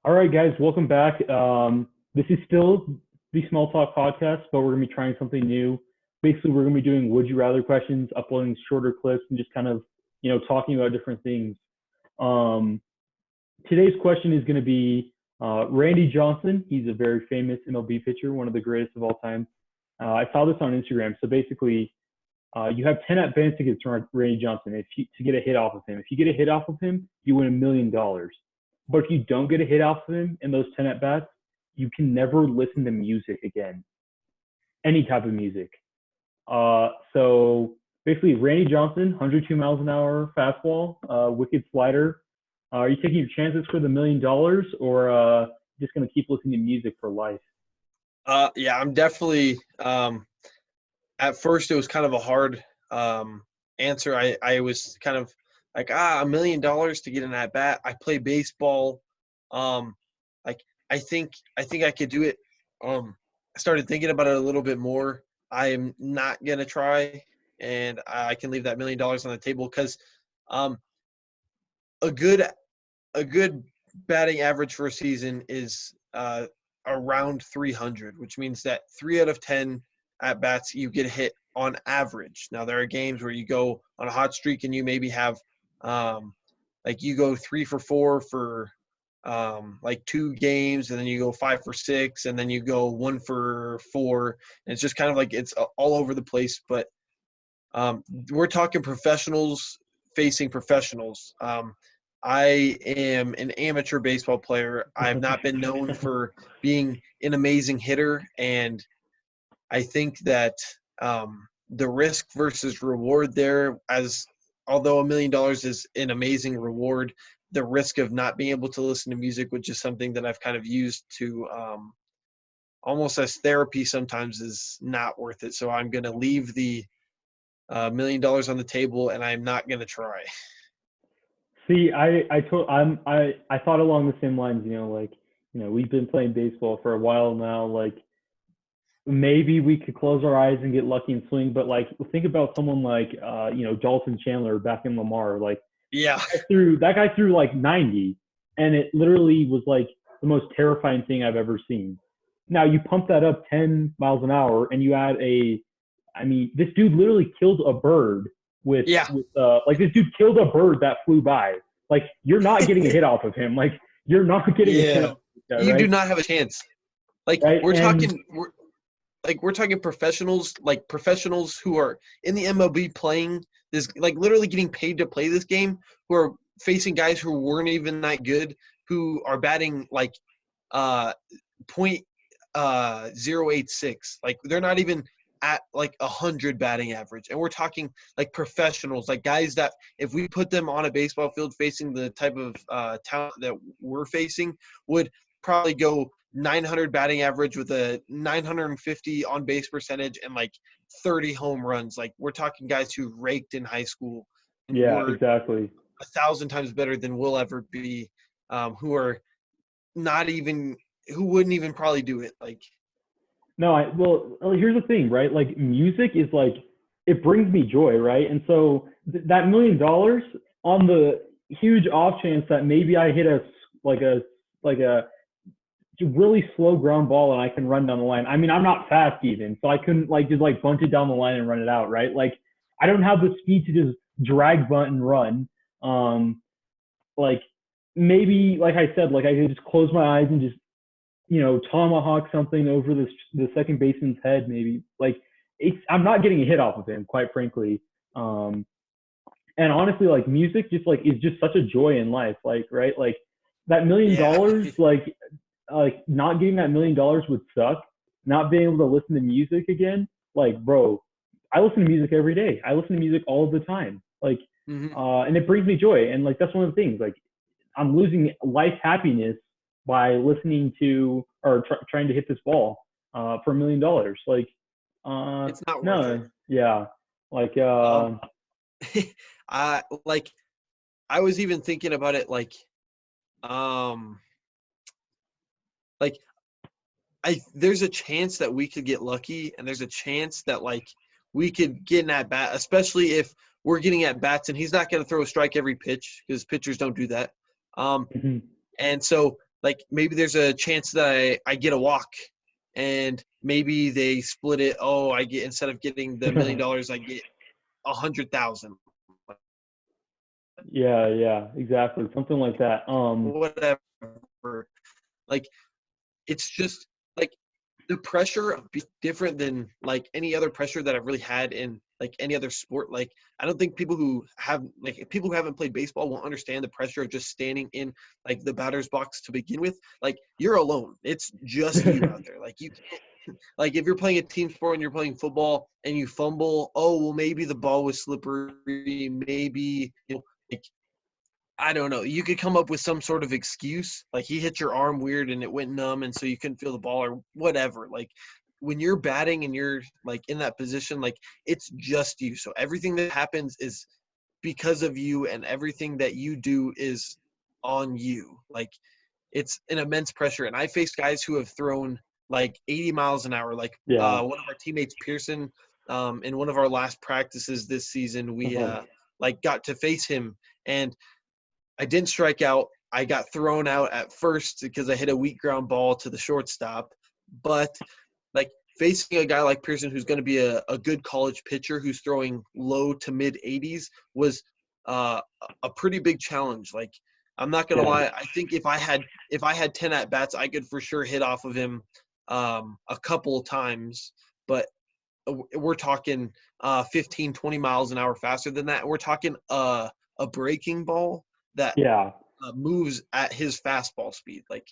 All right, guys, welcome back. This is still the Small Talk podcast, but we're going to be trying something new. Basically, we're going to be doing would you rather questions, uploading shorter clips, and just kind of, talking about different things. Um, Today's question is going to be Randy Johnson. He's a very famous MLB pitcher, one of the greatest of all time. I saw this on Instagram. So basically, you have 10 at-bats against Randy Johnson to get a hit off of him. If you get a hit off of him, you win $1 million. But if you don't get a hit off of him in those 10 at-bats, you can never listen to music again, any type of music. So basically, Randy Johnson, 102 miles an hour fastball, wicked slider. Are you taking your chances for the $1 million, or just going to keep listening to music for life? Yeah, I'm definitely at first it was kind of a hard answer. I was kind of like, $1 million to get an at bat. I play baseball. Like I think I could do it. I started thinking about it a little bit more. I am not gonna try, and I can leave that $1 million on the table because a good batting average for a season is around 300, which means that 3 out of 10 at bats you get hit on average. Now there are games where you go on a hot streak and you maybe have like you go 3 for 4 for like 2 games, and then you go 5 for 6, and then you go 1 for 4, and it's just kind of like it's all over the place. But we're talking professionals facing professionals. I am an amateur baseball player. I have not been known for being an amazing hitter, and I think that the risk versus reward there, although $1 million is an amazing reward, the risk of not being able to listen to music, which is something that I've kind of used to almost as therapy sometimes, is not worth it. So I'm going to leave the $1 million on the table, and I'm not going to try. See, I thought along the same lines. We've been playing baseball for a while now. Like, maybe we could close our eyes and get lucky and swing, but like, think about someone like Dalton Chandler back in Lamar. Like, yeah, that guy threw like 90, and it literally was like the most terrifying thing I've ever seen. Now you pump that up 10 miles an hour, and you add this dude literally killed a bird with this dude killed a bird that flew by. Like, you're not getting a hit off of him. Like, you're not getting a hit off of guy, you right? Do not have a chance. Like, right? We're talking professionals, like professionals who are in the MLB playing this, like literally getting paid to play this game, who are facing guys who weren't even that good, who are batting like .086. Like, they're not even at like 100 batting average, and we're talking like professionals, like guys that if we put them on a baseball field facing the type of talent that we're facing, would probably go 900 batting average with a 950 on base percentage and like 30 home runs. Like, we're talking guys who raked in high school. And yeah, exactly. 1,000 times better than we'll ever be. Who wouldn't even probably do it. Like, no, here's the thing, right? Like, music is like, it brings me joy, right? And so that $1 million, on the huge off chance that maybe I hit a really slow ground ball and I can run down the line. I mean, I'm not fast even, so I couldn't just bunt it down the line and run it out, right? Like, I don't have the speed to just drag bunt and run. Like, maybe, like I said, like I could just close my eyes and just tomahawk something over the second baseman's head, maybe. Like, I'm not getting a hit off of him, quite frankly. And honestly, like, music just is just such a joy in life, like, right? Like, that $1 million, like not getting that $1 million would suck. Not being able to listen to music again, like, bro, I listen to music every day. I listen to music all the time, like, and it brings me joy. And like, that's one of the things. Like, I'm losing life happiness by listening to or trying to hit this ball for $1 million. Like, it's not worth it. Yeah, like I was even thinking about it, there's a chance that we could get lucky, and there's a chance that like we could get an at bat, especially if we're getting at bats and he's not going to throw a strike every pitch, because pitchers don't do that. And so like maybe there's a chance that I get a walk, and maybe they split it. Oh, I get, instead of getting the $1 million, I get 100,000. Yeah, exactly. Something like that. Whatever. Like, it's just like the pressure of being different than like any other pressure that I've really had in like any other sport. Like, I don't think people who haven't played baseball won't understand the pressure of just standing in like the batter's box to begin with. Like, you're alone. It's just you out there. Like, you can't, like, if you're playing a team sport and you're playing football and you fumble, oh well, maybe the ball was slippery, maybe, you know, like, I don't know. You could come up with some sort of excuse, like he hit your arm weird and it went numb, and so you couldn't feel the ball or whatever. Like, when you're batting and you're like in that position, like, it's just you. So everything that happens is because of you, and everything that you do is on you. Like, it's an immense pressure. And I faced guys who have thrown like 80 miles an hour. Like, Yeah. one of our teammates, Pearson, in one of our last practices this season, we like got to face him, and I didn't strike out. I got thrown out at first because I hit a weak ground ball to the shortstop. But like, facing a guy like Pearson, who's going to be a good college pitcher, who's throwing low to mid 80s, was a pretty big challenge. Like, I'm not going to lie. I think if I had 10 at bats, I could for sure hit off of him a couple of times. But we're talking 15, 20 miles an hour faster than that. We're talking a breaking ball that Yeah. moves at his fastball speed. Like,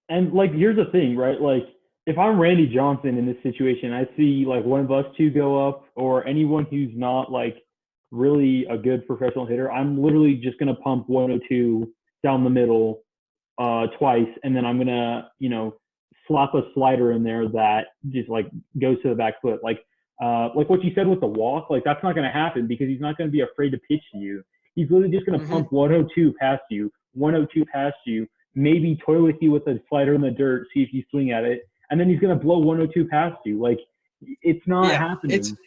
And like, here's the thing, right? Like, if I'm Randy Johnson in this situation, I see like one of us two go up, or anyone who's not like really a good professional hitter, I'm literally just gonna pump 102 down the middle twice, and then I'm gonna, slap a slider in there that just like goes to the back foot. Like what you said with the walk, like that's not gonna happen because he's not gonna be afraid to pitch to you. He's literally just gonna pump 102 past you, 102 past you, maybe toy with you with a slider in the dirt, see if you swing at it, and then he's gonna blow 102 past you. Like, it's not yeah, it's happening.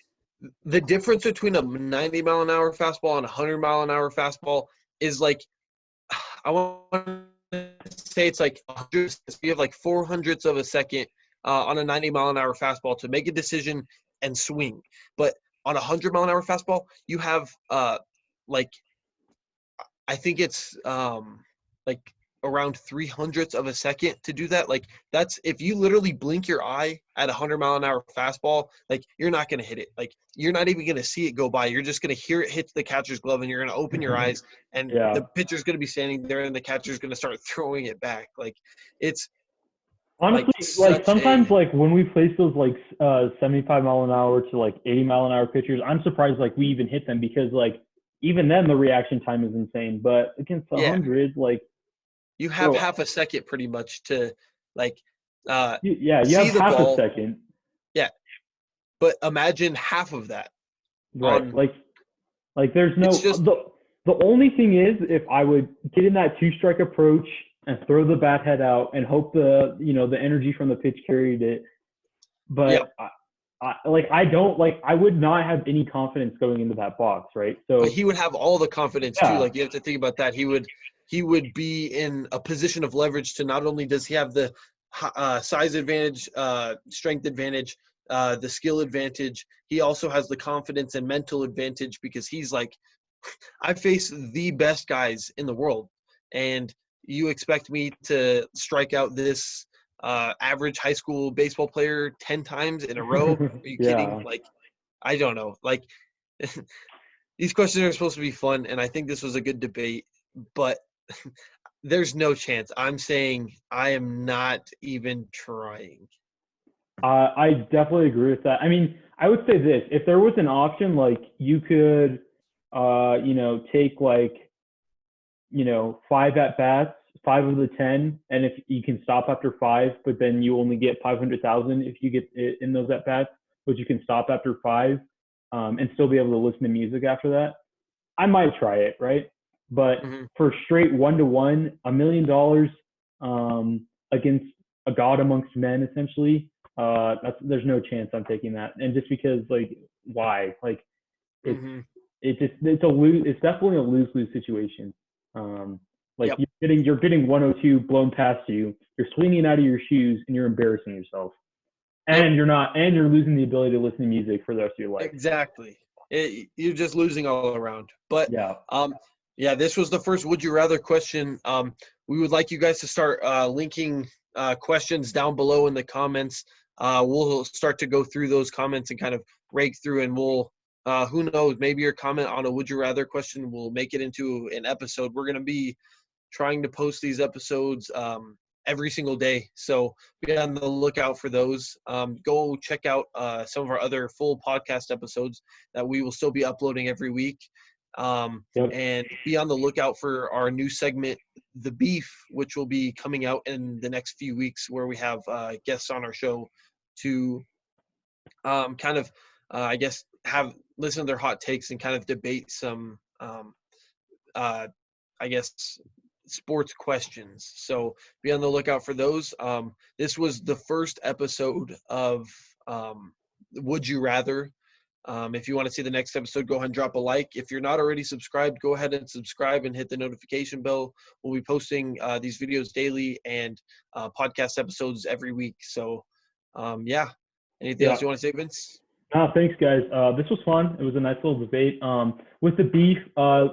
the difference between a 90 mile an hour fastball and a 100 mile an hour fastball is like, I want to say it's like you have like 400ths of a second on a 90 mile an hour fastball to make a decision and swing. But on a 100 mile an hour fastball, you have like, I think it's like around 300ths of a second to do that. Like, that's, if you literally blink your eye at a 100 mile an hour fastball, like, you're not going to hit it. Like, you're not even going to see it go by. You're just going to hear it hit the catcher's glove, and you're going to open your eyes, and Yeah. the pitcher's going to be standing there, and the catcher's going to start throwing it back. Like, it's like Honestly, like such sometimes, a like when we place those like 75 mile an hour to like 80 mile an hour pitchers, I'm surprised like we even hit them, because like even then the reaction time is insane. But against the yeah. 100, like, You have bro, half a second pretty much to like you have see the half a ball. second, Yeah, but imagine half of that right? on. Like there's no It's just the only thing is, if I would get in that two strike approach and throw the bat head out and hope the energy from the pitch carried it. yeah. But I don't, like, I would not have any confidence going into that box, right? But So he would have all the confidence too. yeah, Like, you have to think about that. He would be in a position of leverage to, not only does he have the size advantage, strength advantage, the skill advantage, he also has the confidence and mental advantage, because he's like, I face the best guys in the world, and you expect me to strike out this average high school baseball player 10 times in a row? Are you kidding? yeah. Like, I don't know. Like, these questions are supposed to be fun, and I think this was a good debate, but there's no chance. I'm saying I am not even trying. I definitely agree with that. I mean, I would say this: if there was an option, like you could, take like, 5 at bats, 5 of the 10, and if you can stop after 5, but then you only get 500,000 if you get it in those at bats, but you can stop after 5, and still be able to listen to music after that. I might try it, right? But Hmm. for straight 1-to-1, $1 million against a god amongst men, essentially, there's no chance I'm taking that. And just because, like, why? Like, it's Hmm. it's definitely a lose lose situation. Um, Like Yep. you're getting 102 blown past you. You're swinging out of your shoes and you're embarrassing yourself. Yep. And you're losing the ability to listen to music for the rest of your life. Exactly. You're just losing all around. But Yeah. yeah, this was the first Would You Rather question. We would like you guys to start linking questions down below in the comments. We'll start to go through those comments and kind of break through, and we'll, who knows, maybe your comment on a Would You Rather question will make it into an episode. We're going to be trying to post these episodes every single day. So be on the lookout for those. Go check out some of our other full podcast episodes that we will still be uploading every week. And be on the lookout for our new segment, The Beef, which will be coming out in the next few weeks, where we have guests on our show to kind of, I guess, listen to their hot takes and kind of debate some, I guess, sports questions. So be on the lookout for those. This was the first episode of Would You Rather. If you want to see the next episode, go ahead and drop a like. If you're not already subscribed, go ahead and subscribe and hit the notification bell. We'll be posting these videos daily and podcast episodes every week. So, yeah. Anything else you want to say, Vince? Thanks, guys. This was fun. It was a nice little debate. With the beef,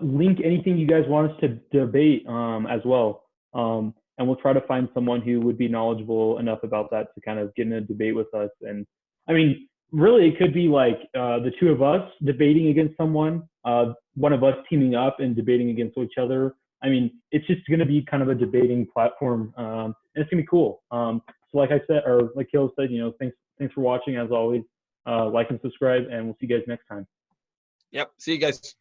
link anything you guys want us to debate as well. And we'll try to find someone who would be knowledgeable enough about that to kind of get in a debate with us. And I mean, really, it could be like the two of us debating against someone, one of us teaming up and debating against each other. I mean, it's just going to be kind of a debating platform, and it's going to be cool. So like I said, or like Caleb said, thanks for watching as always. Like and subscribe, and we'll see you guys next time. Yep. See you guys.